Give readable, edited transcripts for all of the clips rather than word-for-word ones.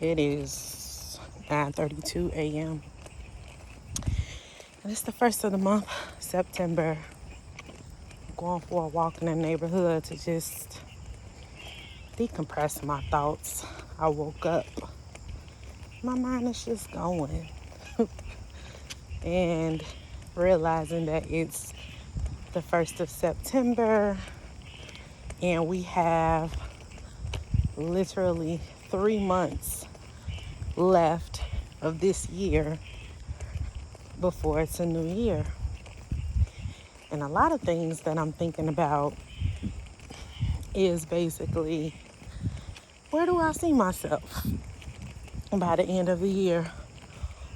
It is 9:32 a.m. and it's the first of the month, September. Going for a walk in the neighborhood to just decompress my thoughts. I woke up. My mind is just going. And realizing that it's the 1st of September and we have literally 3 months left of this year before it's a new year. And a lot of things that I'm thinking about is basically, where do I see myself by the end of the year?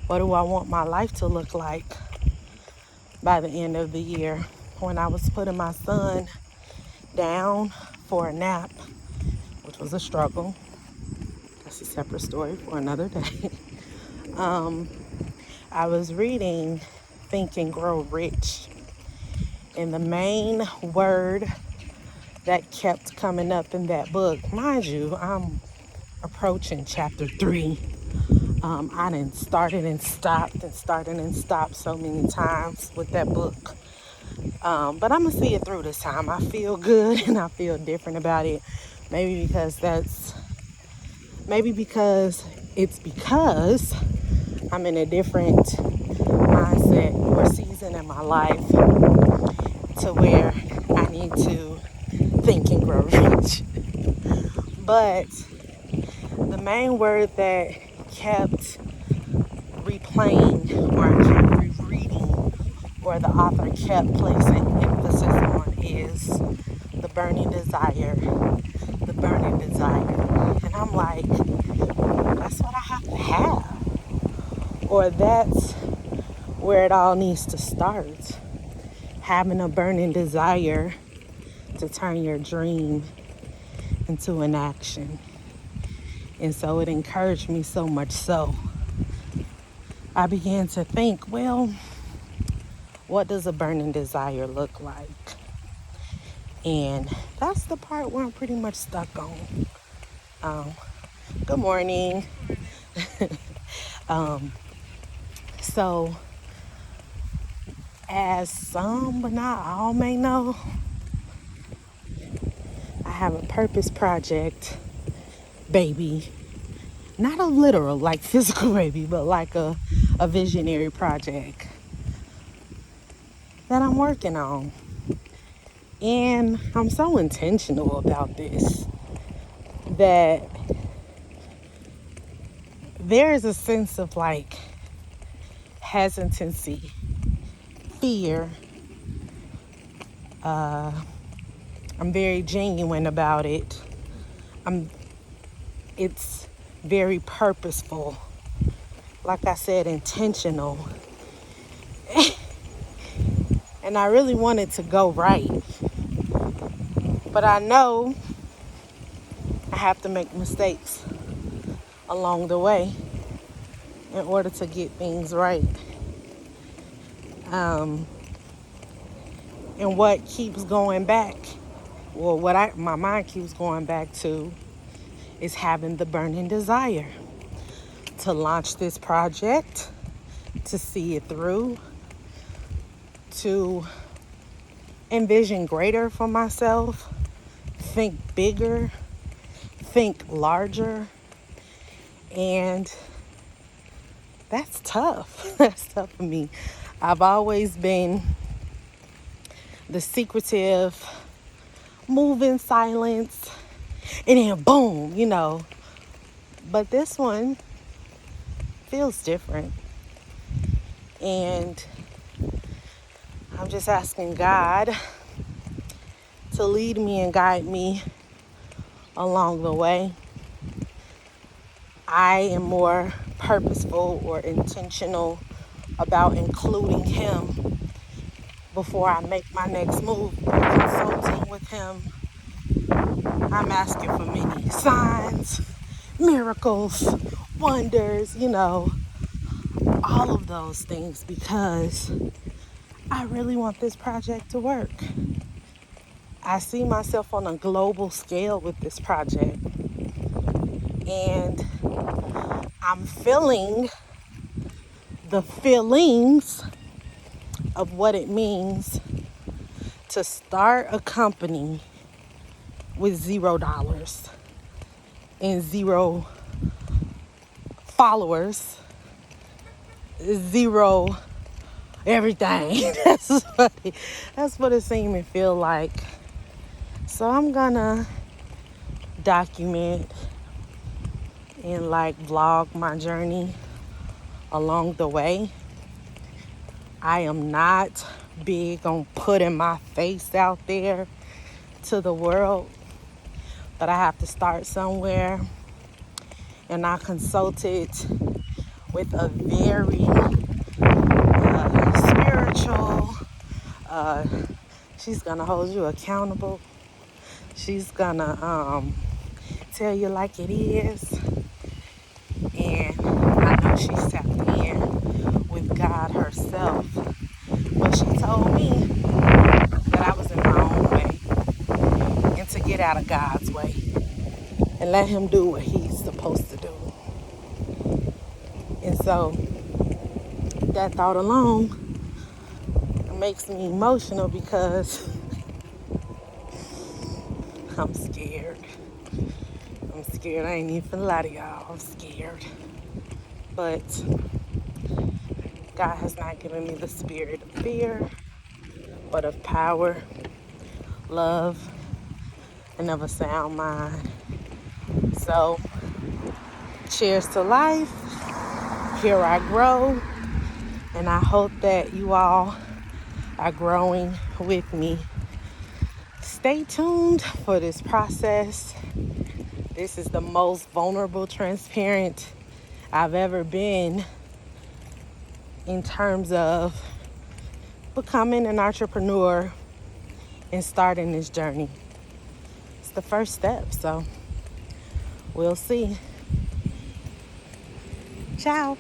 What do I want my life to look like by the end of the year? When I was putting my son down for a nap, which was a struggle, that's a separate story for another day. I was reading Think and Grow Rich, and the main word that kept coming up in that book, mind you, I'm approaching chapter 3. I done started and stopped so many times with that book. But I'm going to see it through this time. I feel good and I feel different about it. Maybe because it's because I'm in a different mindset or season in my life to where I need to think and grow rich. But the main word that kept replaying or I kept rereading or the author kept placing emphasis on is the burning desire. The burning desire. And I'm like, that's what I have to have. Or that's where it all needs to start. Having a burning desire to turn your dream into an action. And so it encouraged me so much so. I began to think, well, what does a burning desire look like? And that's the part where I'm pretty much stuck on. Good morning. So, as some but not all may know, I have a purpose project baby. Not a literal, like physical baby, but like a visionary project that I'm working on. And I'm so intentional about this that there is a sense of like hesitancy, fear. I'm very genuine about it. It's very purposeful. Like I said, intentional. And I really want it to go right. But I know I have to make mistakes along the way in order to get things right. And what keeps going back, well, my mind keeps going back to is having the burning desire to launch this project, to see it through, to envision greater for myself, think bigger, think larger. And that's tough. That's tough for me. I've always been the secretive, move in silence, and then boom, But this one feels different. And I'm just asking God to lead me and guide me along the way. I am more purposeful or intentional about including Him before I make my next move. Consulting with Him, I'm asking for many signs, miracles, wonders, all of those things, because I really want this project to work. I see myself on a global scale with this project. And I'm feeling the feelings of what it means to start a company with $0 and 0 followers, 0 everything. That's what it seemed and feel like. So I'm gonna document and like vlog my journey along the way. I am not big on putting my face out there to the world, but I have to start somewhere. And I consulted with a very spiritual, she's gonna hold you accountable. She's gonna tell you like it is. And I know she's tapped in with God herself. But she told me that I was in my own way and to get out of God's way and let him do what he's supposed to do. And so that thought alone makes me emotional because I'm scared. I'm scared. I ain't even finna lie to y'all. I'm scared. But God has not given me the spirit of fear, but of power, love, and of a sound mind. So, cheers to life. Here I grow. And I hope that you all are growing with me. Stay tuned for this process. This is the most vulnerable, transparent I've ever been in terms of becoming an entrepreneur and starting this journey. It's the first step, so we'll see. Ciao.